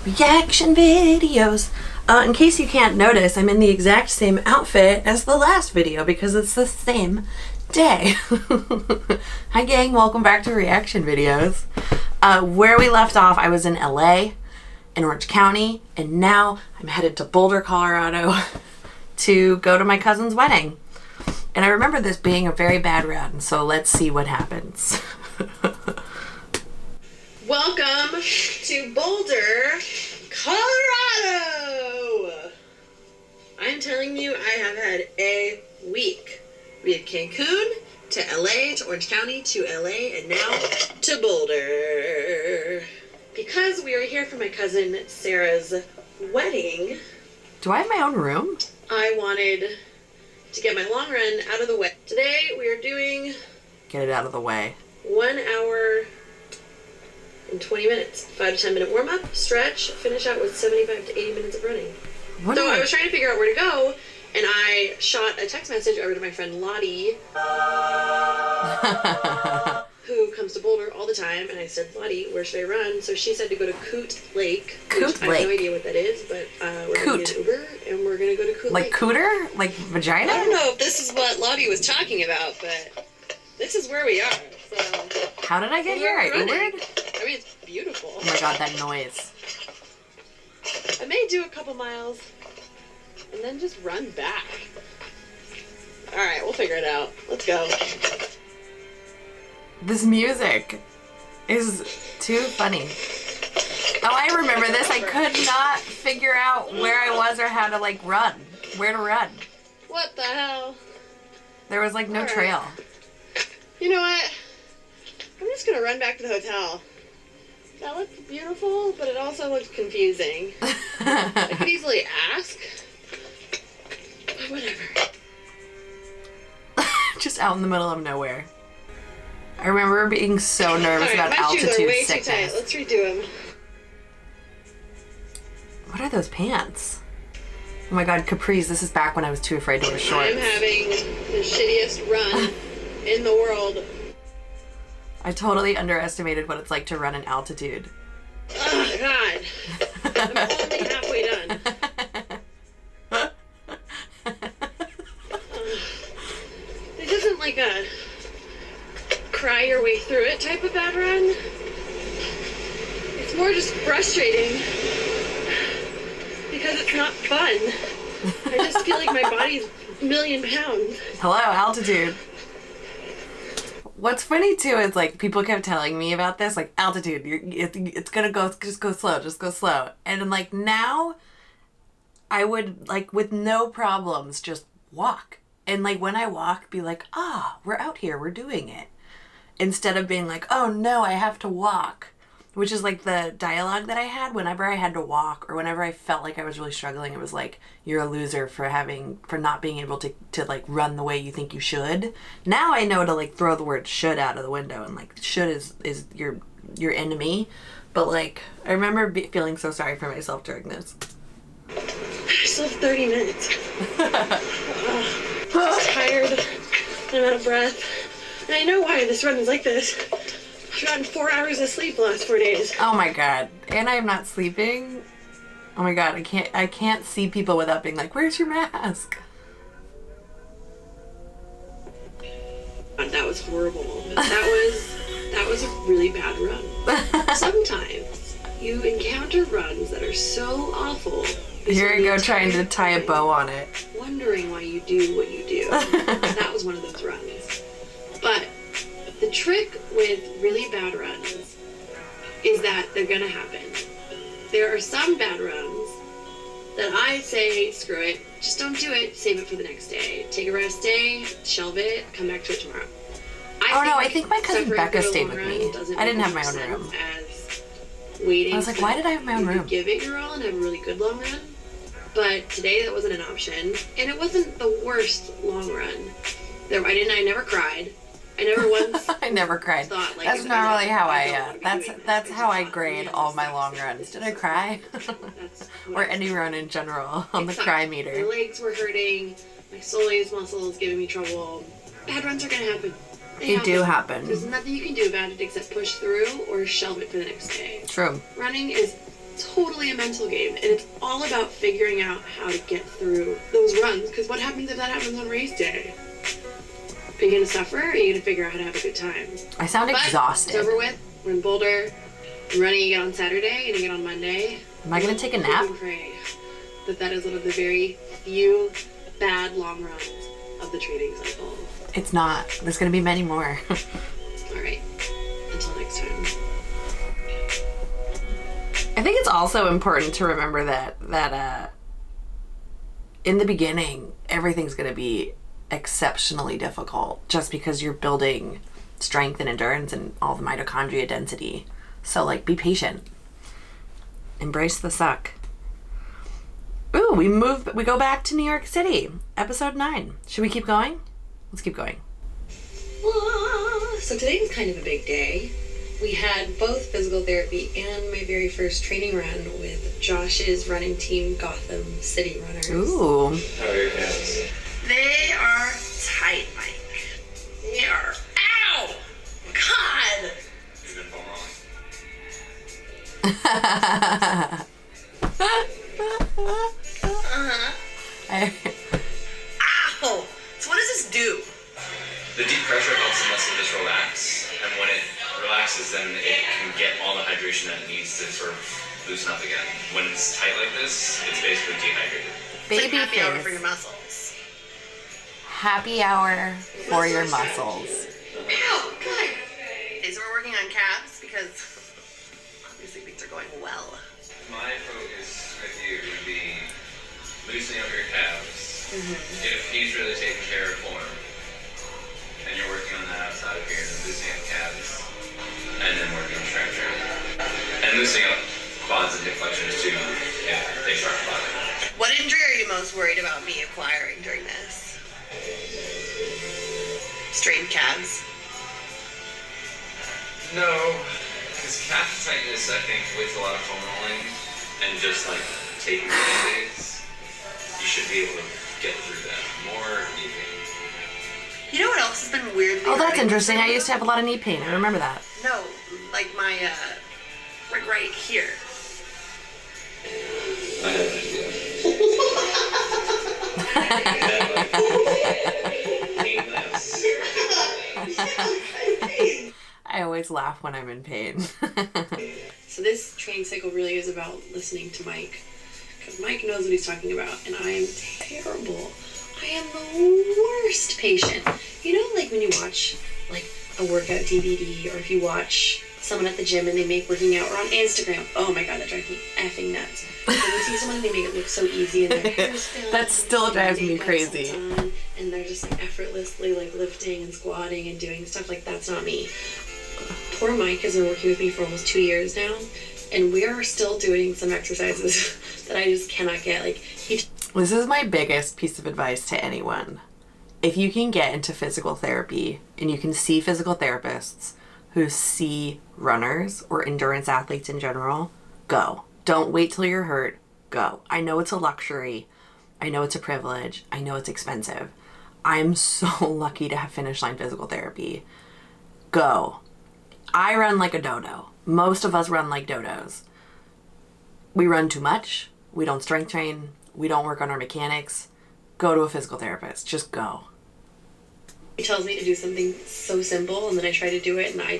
Reaction videos. In case you can't notice, I'm in the exact same outfit as the last video because it's the same day. Hi gang, welcome back to reaction videos. Where we left off, I was in LA, in Orange County, and now I'm headed to Boulder, Colorado to go to my cousin's wedding. And I remember this being a very bad run, so let's see what happens. Welcome to Boulder, Colorado! I'm telling you, I have had a week. We had Cancun to LA, to Orange County, to LA, and now to Boulder. Because we are here for my cousin Sarah's wedding. Do I have my own room? I wanted to get my long run out of the way. Today we are doing... Get it out of the way. 1 hour and 20 minutes. 5 to 10 minute warm up, stretch, finish out with 75 to 80 minutes of running. So I was trying to figure out where to go, and I shot a text message over to my friend Lottie, who comes to Boulder all the time, and I said, Lottie, where should I run? So she said to go to Coot Lake. Coot I have no idea what that is, but we're going to get an Uber, and we're going to go to Coot Lake. Like cooter? Like vagina? I don't know if this is what Lottie was talking about, but this is where we are. So how did I get here? I Ubered? I mean, it's beautiful. Oh my god, that noise. I may do a couple miles and then just run back. Alright, we'll figure it out. Let's go. This music is too funny. Oh, I remember this. I could not figure out where I was or how to, like, run. Where to run. What the hell? There was, like, no trail. You know what? I'm just gonna run back to the hotel. That looks beautiful, but it also looks confusing. I could easily ask, but whatever. Just out in the middle of nowhere. I remember being so nervous about altitude my shoes are way sickness. too tight. Let's redo them. What are those pants? Oh my god, capris. This is back when I was too afraid to wear shorts. I'm having the shittiest run in the world. I totally underestimated what it's like to run in altitude. Oh god. I'm only halfway done. This isn't like a cry your way through it type of bad run. It's more just frustrating because it's not fun. I just feel like my body's a million pounds. Hello, altitude. What's funny too is like people kept telling me about this, like altitude, it's gonna go, just go slow. And then like now I would like with no problems just walk. And like when I walk be like, we're out here, we're doing it. Instead of being like, oh no, I have to walk. Which is like the dialogue that I had whenever I had to walk or whenever I felt like I was really struggling. It was like, you're a loser for not being able to like run the way you think you should. Now I know to like throw the word should out of the window and like should is your enemy. But like, I remember feeling so sorry for myself during this. I still have 30 minutes. I'm tired. I'm out of breath. And I know why this run is like this. I've gotten 4 hours of sleep the last 4 days. Oh my god. And I am not sleeping. Oh my god, I can't see people without being like, where's your mask? That was horrible. That was a really bad run. Sometimes you encounter runs that are so awful. Here I go trying to tie a bow on it. Wondering why you do what you do. That was one of those runs. But the trick with really bad runs is that they're gonna happen. There are some bad runs that I say, screw it, just don't do it, save it for the next day. Take a rest day, shelve it, come back to it tomorrow. I think my cousin Becca stayed with me. I didn't have my own room. As waiting. I was like, why did I have my own room? Give it your all and have a really good long run. But today that wasn't an option. And it wasn't the worst long run. I never cried. I never once. I never cried. Thought, like, that's normally how that's how I grade all my long runs. Did I cry? Or any run in general on the cry meter. My legs were hurting. My soleus muscles giving me trouble. Bad runs are gonna happen. They do happen. There's nothing you can do about it except push through or shelve it for the next day. True. Running is totally a mental game, and it's all about figuring out how to get through those runs, because what happens if that happens on race day? Are you going to suffer, or are you going to figure out how to have a good time? I sound exhausted. It's over with. We're in Boulder. I'm running again on Saturday and again on Monday. Am I going to take a nap? And pray that is one of the very few bad long runs of the training cycle. It's not. There's going to be many more. All right. Until next time. I think it's also important to remember that in the beginning, everything's going to be exceptionally difficult just because you're building strength and endurance and all the mitochondria density. So, like, be patient. Embrace the suck. Ooh, we go back to New York City. Episode 9. Should we keep going? Let's keep going. So today was kind of a big day. We had both physical therapy and my very first training run with Josh's running team, Gotham City Runners. Ooh. How are your hands? They are tight, Mike. They are. Ow! God! You've been foam rolling? Ow! So what does this do? The deep pressure helps the muscle just relax, and when it relaxes, then it can get all the hydration that it needs to sort of loosen up again. When it's tight like this, it's basically dehydrated. Baby happy hour face. for your muscles. Happy hour for your muscles. Ow! God! Okay, so we're working on calves because obviously things are going well. My focus with you would be loosening up your calves. Mm-hmm. If he's really taking care of form, and you're working on that outside of here, then loosening up calves, and then working on strength training. And loosening up quads and hip flexors too, if they start flopping. What injury are you most worried about me acquiring during this? Strained calves. No, because calf tightness, I think, with a lot of foam rolling and just like taking days, you should be able to get through that more easily. You know what else has been weirdly Oh, that's hurting? interesting. I used to have a lot of knee pain. I remember that. No, like my, like right here. I have an idea. I always laugh when I'm in pain. So this training cycle really is about listening to Mike. Because Mike knows what he's talking about, and I am terrible. I am the worst patient. You know, like when you watch like a workout DVD, or if you watch someone at the gym and they make working out, or on Instagram. Oh my god, that drives me effing nuts. When you see someone and they make it look so easy, and their hair's done, That still drives me makeup's crazy. done, and they're just like effortlessly like lifting and squatting and doing stuff like that's not me. Poor Mike has been working with me for almost 2 years now, and we are still doing some exercises that I just cannot get. Like This is my biggest piece of advice to anyone. If you can get into physical therapy and you can see physical therapists who see runners or endurance athletes in general, go. Don't wait till you're hurt. Go. I know it's a luxury. I know it's a privilege. I know it's expensive. I'm so lucky to have Finish Line Physical Therapy. Go. I run like a dodo. Most of us run like dodos. We run too much. We don't strength train. We don't work on our mechanics. Go to a physical therapist. Just go. he tells me to do something so simple, and then I try to do it, and I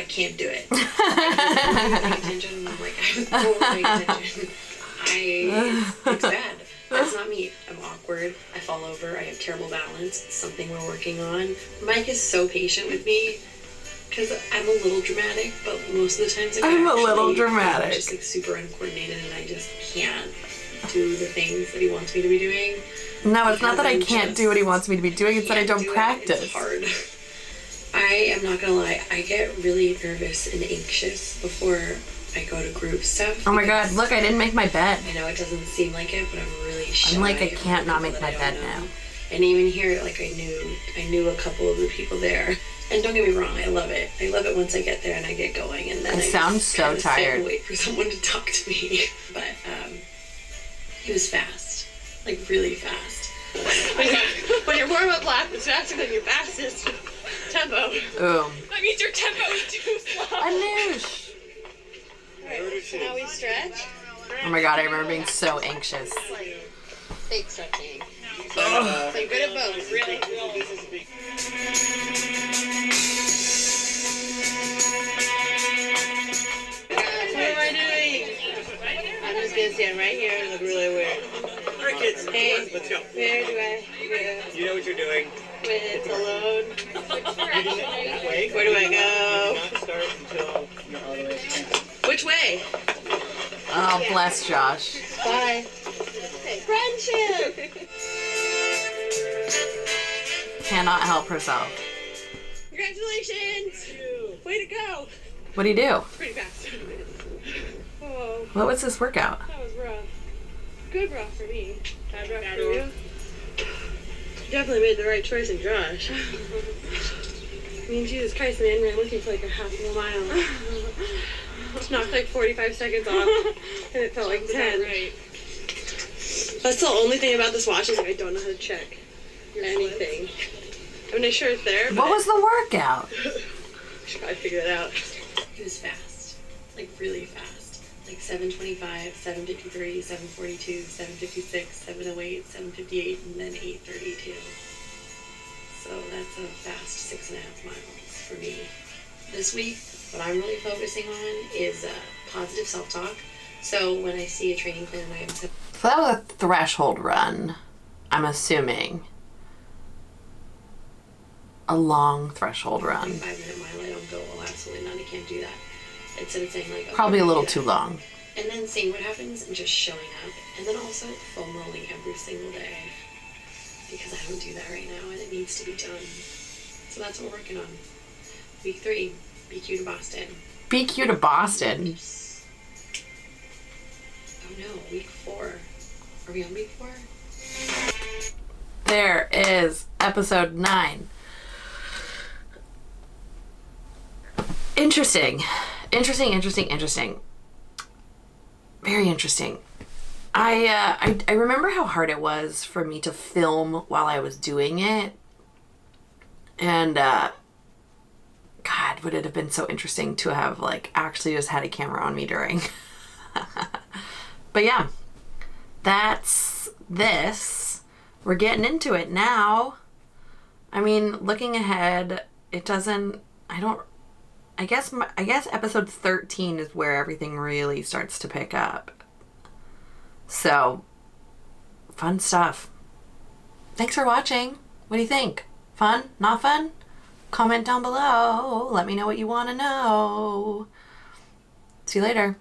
can't do it. I'm not paying attention, and I'm like, I was totally paying attention. It's bad. That's not me. I'm awkward. I fall over. I have terrible balance. It's something we're working on. Mike is so patient with me because I'm a little dramatic, but most of the times I'm a little dramatic. I'm just like super uncoordinated, and I just can't do the things that he wants me to be doing. No, it's not that I can't do what he wants me to be doing. It's that I don't practice. It's hard. I am not gonna lie. I get really nervous and anxious before I go to group stuff. Oh my god, look, I didn't make my bed. I know it doesn't seem like it, but I'm really shy. I'm like, I can't not make my bed now. And even here, like I knew a couple of the people there. And don't get me wrong, I love it. I love it once I get there and I get going, and then I sound just so kinda sit tired. and wait for someone to talk to me. But he was fast, like really fast. When your warm-up lap is faster than your fastest tempo, Ooh. that means your tempo is too slow. Anoush. Alright, So now we stretch. Oh my god, I remember being so anxious. Fake stretching. So you're good at both, really. What am I doing? I'm just gonna stand right here and look really weird. All right, kids. Hey, Let's go. where do I go You know what you're doing. when it's alone? You're doing it that way. Where do I Do go? not start until you're all the way at the fence. Which way? Oh, bless Josh. Bye. Friendship! Cannot help herself. Congratulations! Way to go! What do you do? Pretty fast. Oh, What was this workout? that was rough. Good rough for me. Bad rough for you? Definitely made the right choice in Josh. I mean, Jesus Christ, man, ran with me for like a half of a mile. Just knocked like 45 seconds off, and it felt like 10. Right. That's the only thing about this watch is like I don't know how to check anything. I mean, I'm sure it's there, but What was the workout? I should probably figure that out. It was fast, like really fast. Like 7:25, 7:53, 7:42, 7:56, 7:08, 7:58, and then 8:32. So that's a fast 6.5 miles for me. This week, what I'm really focusing on is positive self-talk. So when I see a training plan and I have So that was a threshold run, I'm assuming. A long threshold run. 5-minute mile, I don't go, well, absolutely not, I can't do that. Instead of saying like, okay, Probably a I can little do too that. long. And then seeing what happens and just showing up. And then also foam rolling every single day. Because I don't do that right now and it needs to be done. So that's what we're working on. Week 3, BQ to Boston. BQ to Boston. Oops. Oh no, week 4. Are we on week 4? There is episode 9. Interesting. Very interesting. I remember how hard it was for me to film while I was doing it. And God, would it have been so interesting to have like actually just had a camera on me during. But yeah, that's this. We're getting into it now. I mean, looking ahead, it doesn't, I guess episode 13 is where everything really starts to pick up. So, fun stuff. Thanks for watching. What do you think? Fun? Not fun? Comment down below. Let me know what you want to know. See you later.